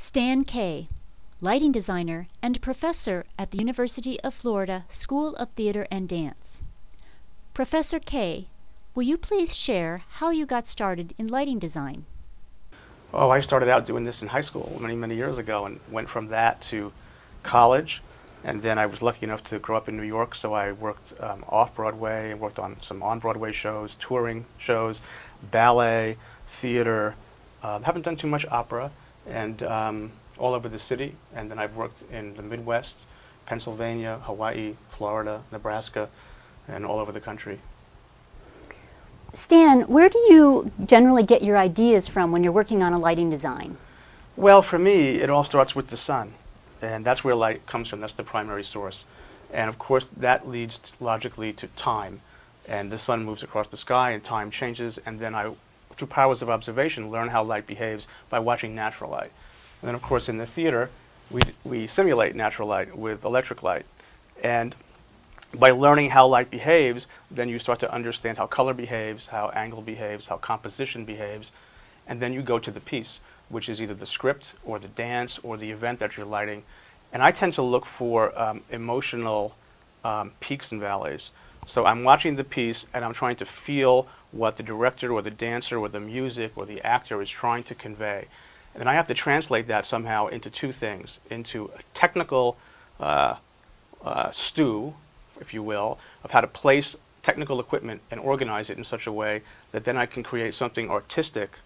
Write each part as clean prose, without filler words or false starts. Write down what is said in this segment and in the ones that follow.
Stan Kaye, lighting designer and professor at the University of Florida School of Theater and Dance. Professor Kaye, will you please share how you got started in lighting design? Oh, I started out doing this in high school many years ago and went from that to college. And then I was lucky enough to grow up in New York, so I worked off-Broadway, worked on some on-Broadway shows, touring shows, ballet, theater. Haven't done too much opera, and all over the city. And then I've worked in the Midwest, Pennsylvania, Hawaii, Florida, Nebraska, and all over the country. Stan, where do you generally get your ideas from when you're working on a lighting design? Well, for me, it all starts with the sun. And that's where light comes from. That's the primary source. And of course, that leads logically to time. And the sun moves across the sky and time changes. And then I, through powers of observation, learn how light behaves by watching natural light. And then of course, in the theater, we simulate natural light with electric light. And by learning how light behaves, then you start to understand how color behaves, how angle behaves, how composition behaves. And then you go to the piece, which is either the script or the dance or the event that you're lighting. And I tend to look for emotional peaks and valleys. So I'm watching the piece and I'm trying to feel what the director or the dancer or the music or the actor is trying to convey. And then I have to translate that somehow into two things, into a technical stew, if you will, of how to place technical equipment and organize it in such a way that then I can create something artistic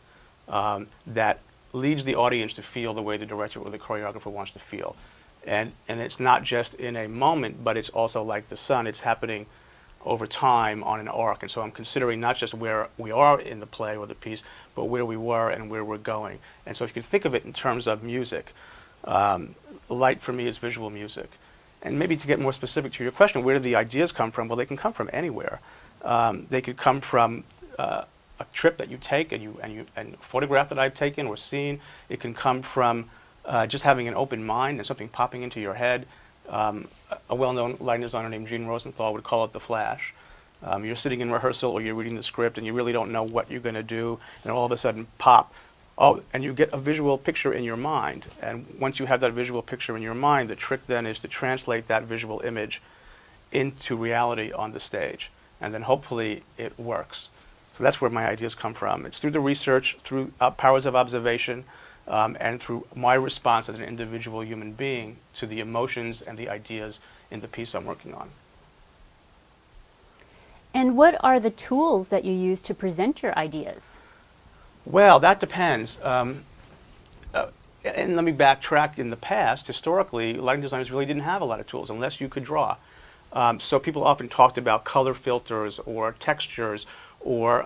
that leads the audience to feel the way the director or the choreographer wants to feel. And it's not just in a moment, but it's also like the sun. It's happening over time on an arc. And so I'm considering not just where we are in the play or the piece, but where we were and where we're going. And so if you can think of it in terms of music, light for me is visual music. And maybe to get more specific to your question, where do the ideas come from? Well, they can come from anywhere. They could come from a trip that you take and a photograph that I've taken or seen. It can come from just having an open mind and something popping into your head. A well-known lighting designer named Gene Rosenthal would call it the flash. You're sitting in rehearsal or you're reading the script and you really don't know what you're going to do, and all of a sudden, pop. Oh, and you get a visual picture in your mind. And once you have that visual picture in your mind, the trick then is to translate that visual image into reality on the stage. And then hopefully it works. So that's where my ideas come from. It's through the research, through powers of observation, and through my response as an individual human being to the emotions and the ideas in the piece I'm working on. And what are the tools that you use to present your ideas? Well, that depends. And let me backtrack. In the past, historically, lighting designers really didn't have a lot of tools unless you could draw. So people often talked about color filters or textures, or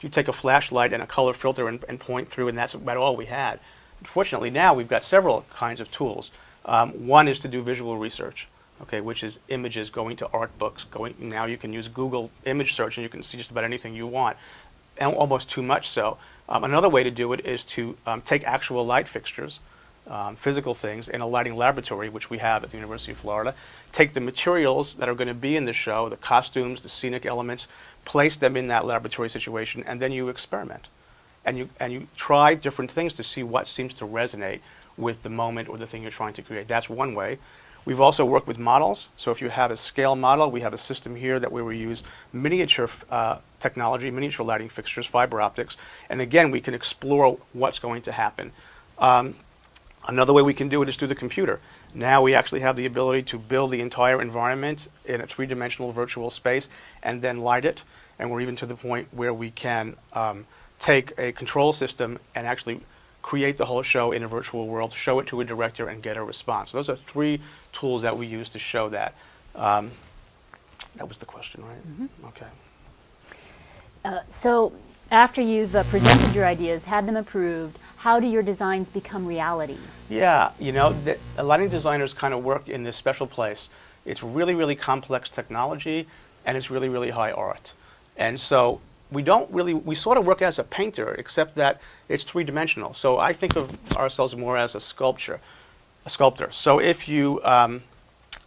you take a flashlight and a color filter and point through, and that's about all we had. Fortunately, now we've got several kinds of tools. One is to do visual research, okay, which is images going to art books. Now you can use Google image search and you can see just about anything you want, and almost too much so. Another way to do it is to take actual light fixtures, physical things, in a lighting laboratory, which we have at the University of Florida, take the materials that are going to be in the show, the costumes, the scenic elements, place them in that laboratory situation, and then you experiment. And you try different things to see what seems to resonate with the moment or the thing you're trying to create. That's one way. We've also worked with models. So if you have a scale model, we have a system here that where we use miniature technology, miniature lighting fixtures, fiber optics, and again, we can explore what's going to happen. Another way we can do it is through the computer. Now we actually have the ability to build the entire environment in a three-dimensional virtual space and then light it. And we're even to the point where we can take a control system and actually create the whole show in a virtual world, show it to a director, and get a response. So those are three tools that we use to show that. That was the question, right? Mm-hmm. Okay. So after you've presented your ideas, had them approved, how do your designs become reality? Yeah, you know, lighting designers kind of work in this special place. It's really complex technology, and it's really high art. And so we sort of work as a painter, except that it's three-dimensional. So I think of ourselves more as a sculptor. So if you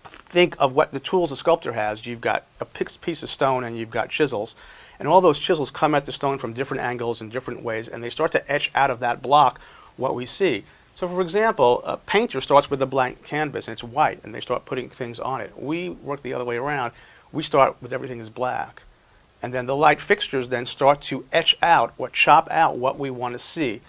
think of what the tools a sculptor has, you've got a piece of stone and you've got chisels. And all those chisels come at the stone from different angles and different ways, and they start to etch out of that block what we see. So for example, a painter starts with a blank canvas and it's white and they start putting things on it. We work the other way around. We start with everything is black. And then the light fixtures then start to etch out or chop out what we want to see.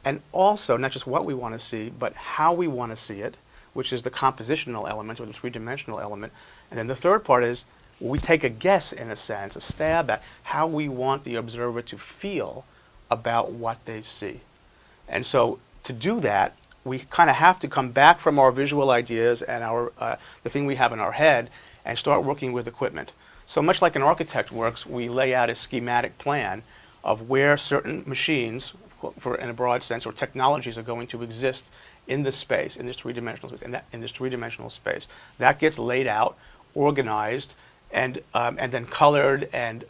And also, not just what we want to see, but how we want to see it, which is the compositional element or the three-dimensional element. And then the third part is we take a guess, in a sense, a stab at how we want the observer to feel about what they see. And so to do that, we kind of have to come back from our visual ideas and the thing we have in our head and start working with equipment. So much like an architect works, we lay out a schematic plan of where certain machines, in a broad sense, or technologies are going to exist in this space, in this three-dimensional space, and in this three-dimensional space. That gets laid out, organized, and then colored and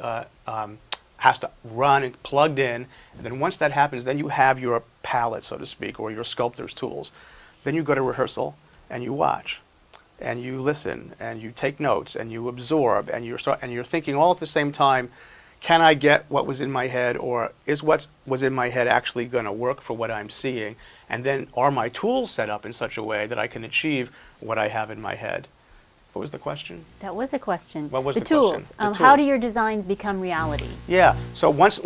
has to run and plugged in. And then once that happens, then you have your palette, so to speak, or your sculptor's tools. Then you go to rehearsal and you watch and you listen and you take notes and you absorb and you're thinking all at the same time, can I get what was in my head, or is what was in my head actually going to work for what I'm seeing? And then are my tools set up in such a way that I can achieve what I have in my head? What was the question? That was a question. What was the the tools. question? The tools. How do your designs become reality? Yeah. So once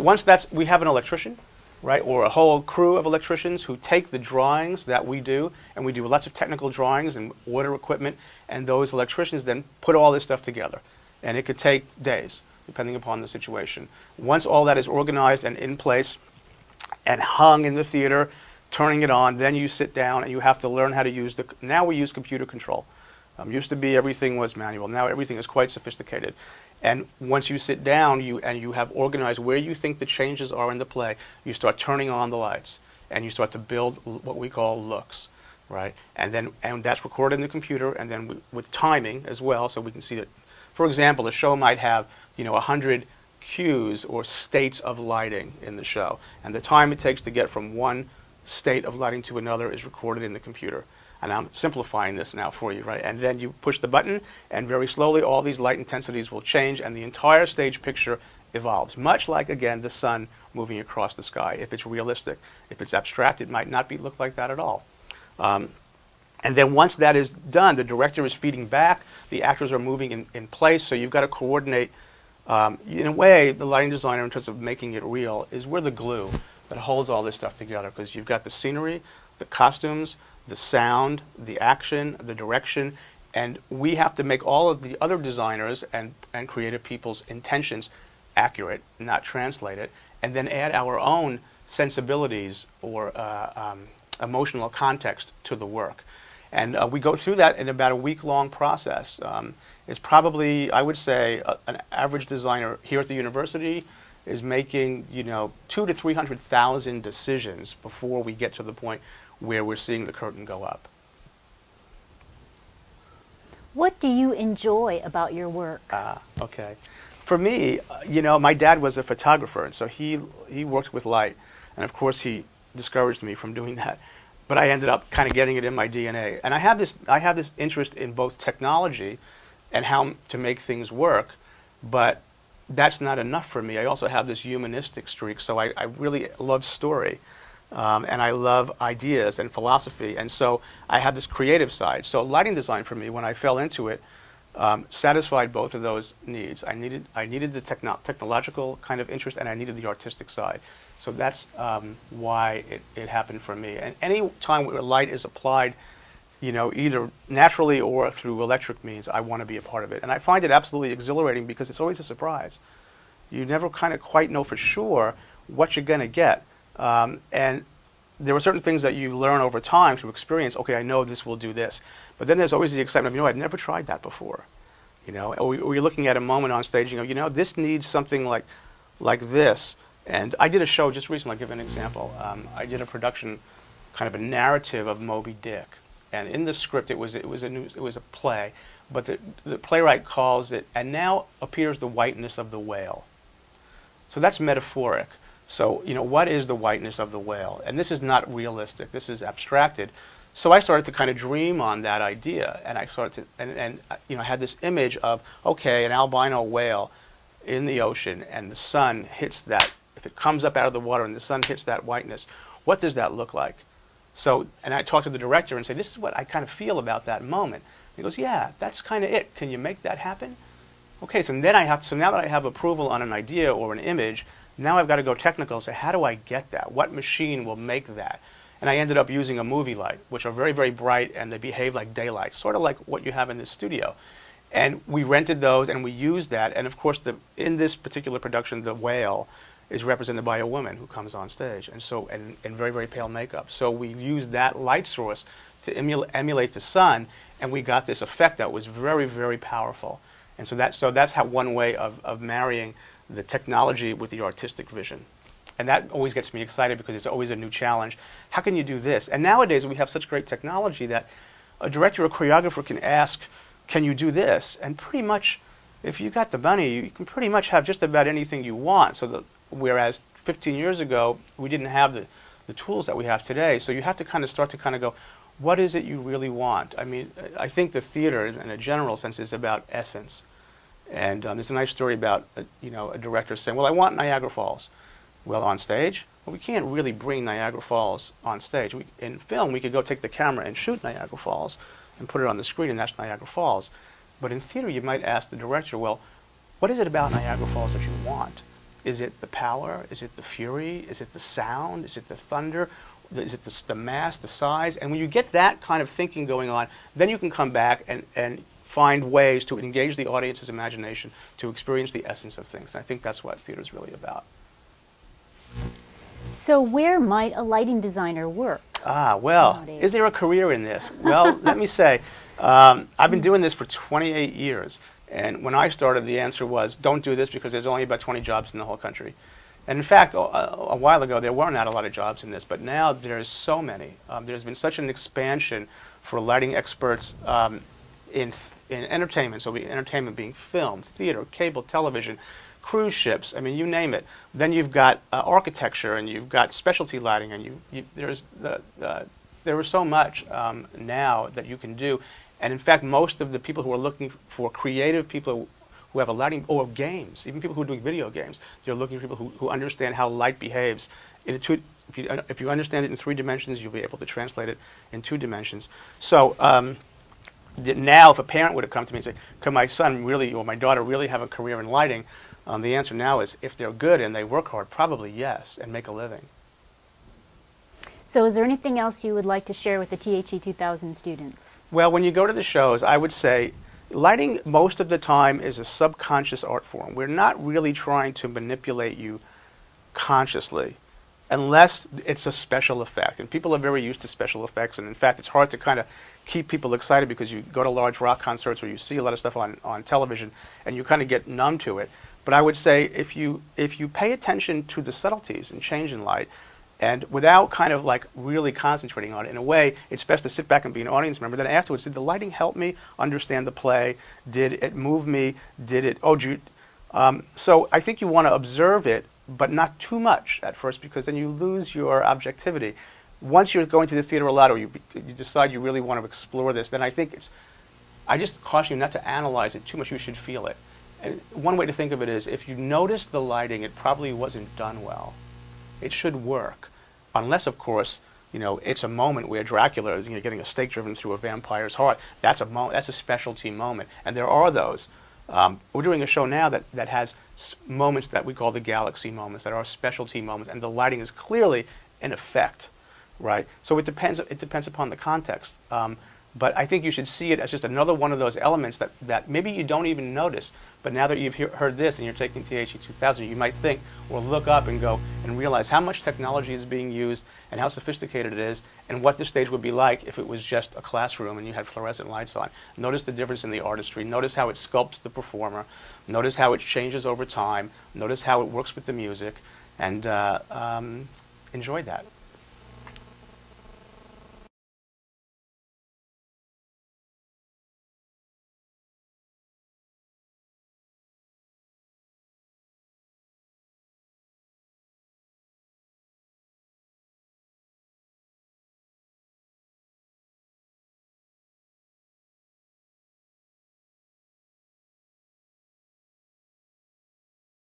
we have an electrician, right, or a whole crew of electricians who take the drawings that we do, and we do lots of technical drawings and order equipment, and those electricians then put all this stuff together. And it could take days, depending upon the situation. Once all that is organized and in place and hung in the theater, turning it on, then you sit down and you have to learn how to use now we use computer control. Used to be everything was manual. Now everything is quite sophisticated. And once you sit down and you have organized where you think the changes are in the play, you start turning on the lights and you start to build what we call looks, right? And that's recorded in the computer, and then with timing as well, so we can see that. For example, the show might have 100 cues or states of lighting in the show, and the time it takes to get from one state of lighting to another is recorded in the computer. And I'm simplifying this now for you, right? And then you push the button, and very slowly all these light intensities will change, and the entire stage picture evolves. Much like, again, the sun moving across the sky. If it's realistic, if it's abstract, it might not look like that at all. And then once that is done, the director is feeding back, the actors are moving in place, so you've got to coordinate. In a way, the lighting designer, in terms of making it real, is we're the glue that holds all this stuff together, because you've got the scenery, the costumes, the sound, the action, the direction, and we have to make all of the other designers and creative people's intentions accurate, not translate it, and then add our own sensibilities or emotional context to the work. And we go through that in about a week-long process. It's probably, I would say, an average designer here at the university is making, 200,000 to 300,000 decisions before we get to the point where we're seeing the curtain go up. What do you enjoy about your work? Okay. For me, my dad was a photographer, and so he worked with light, and of course he discouraged me from doing that. But I ended up kind of getting it in my DNA, and I have this interest in both technology and how to make things work, but that's not enough for me. I also have this humanistic streak, so I really love story. And I love ideas and philosophy, and so I have this creative side. So lighting design for me, when I fell into it, satisfied both of those needs. I needed the technological kind of interest, and I needed the artistic side. So that's why it happened for me. And any time where light is applied, either naturally or through electric means, I want to be a part of it. And I find it absolutely exhilarating because it's always a surprise. You never kind of quite know for sure what you're going to get. And there are certain things that you learn over time through experience. Okay, I know this will do this. But then there's always the excitement of, I've never tried that before. Or you're looking at a moment on stage, this needs something like this. And I did a show just recently, I'll give an example. I did a production, kind of a narrative of Moby Dick. And in the script, it was a play, but the playwright calls it, and now appears the whiteness of the whale. So that's metaphoric. So, what is the whiteness of the whale? And this is not realistic. This is abstracted. So I started to kind of dream on that idea, and I started to, I had this image of, okay, an albino whale in the ocean, and the sun hits that. If it comes up out of the water and the sun hits that whiteness, what does that look like? So, and I talked to the director and say, this is what I kind of feel about that moment. He goes, yeah, that's kind of it. Can you make that happen? Okay, so then so now that I have approval on an idea or an image, now I've got to go technical and say, how do I get that? What machine will make that? And I ended up using a movie light, which are very, very bright, and they behave like daylight, sort of like what you have in this studio. And we rented those, and we used that. And of course, in this particular production, the whale is represented by a woman who comes on stage, and so in very, very pale makeup. So we used that light source to emulate the sun, and we got this effect that was very, very powerful. And so that's how one way of marrying the technology with the artistic vision. And that always gets me excited because it's always a new challenge. How can you do this? And nowadays we have such great technology that a director or choreographer can ask, can you do this? And pretty much, if you got the money, you can pretty much have just about anything you want. So whereas 15 years ago, we didn't have the tools that we have today. So you have to kind of start to kind of go, what is it you really want? I mean, I think the theater, in a general sense, is about essence. And there's a nice story about a director saying, well, I want Niagara Falls. Well, on stage, well, we can't really bring Niagara Falls on stage. In film, we could go take the camera and shoot Niagara Falls and put it on the screen, and that's Niagara Falls. But in theater, you might ask the director, well, what is it about Niagara Falls that you want? Is it the power? Is it the fury? Is it the sound? Is it the thunder? Is it the mass, the size? And when you get that kind of thinking going on, then you can come back and find ways to engage the audience's imagination to experience the essence of things. And I think that's what theater is really about. So where might a lighting designer work? Well, nowadays? Is there a career in this? Well, let me say, I've been doing this for 28 years. And when I started, the answer was, don't do this because there's only about 20 jobs in the whole country. And in fact, a while ago, there were not a lot of jobs in this, but now there's so many. There's been such an expansion for lighting experts in entertainment, so entertainment being film, theater, cable, television, cruise ships, I mean, you name it. Then you've got architecture, and you've got specialty lighting, and there is so much now that you can do. And in fact, most of the people who are looking for creative people who have a lighting, or games, even people who are doing video games, they're looking for people who understand how light behaves. If you understand it in 3 dimensions, you'll be able to translate it in 2 dimensions. So now, if a parent would have come to me and say, "Can my son really, or my daughter really have a career in lighting?" The answer now is, if they're good and they work hard, probably yes, and make a living. So is there anything else you would like to share with the THE 2000 students? Well, when you go to the shows, I would say lighting most of the time is a subconscious art form. We're not really trying to manipulate you consciously unless it's a special effect. And people are very used to special effects, and in fact, it's hard to kind of keep people excited because you go to large rock concerts or you see a lot of stuff on television and you kind of get numb to it. But I would say if you pay attention to the subtleties and change in light, and without kind of like really concentrating on it, in a way, it's best to sit back and be an audience member. Then afterwards, did the lighting help me understand the play? Did it move me? Did it, so I think you want to observe it, but not too much at first, because then you lose your objectivity. Once you're going to the theater a lot, or you decide you really want to explore this, then I think I just caution you not to analyze it too much. You should feel it. And one way to think of it is, if you notice the lighting, it probably wasn't done well. It should work, unless, of course, it's a moment where Dracula is getting a stake driven through a vampire's heart. That's a specialty moment, and there are those. We're doing a show now that has moments that we call the galaxy moments, that are specialty moments, and the lighting is clearly an effect, right? So it depends upon the context. But I think you should see it as just another one of those elements that maybe you don't even notice. But now that you've heard this and you're taking THE 2000, you might think or look up and go and realize how much technology is being used and how sophisticated it is, and what the stage would be like if it was just a classroom and you had fluorescent lights on. Notice the difference in the artistry. Notice how it sculpts the performer. Notice how it changes over time. Notice how it works with the music. And enjoy that.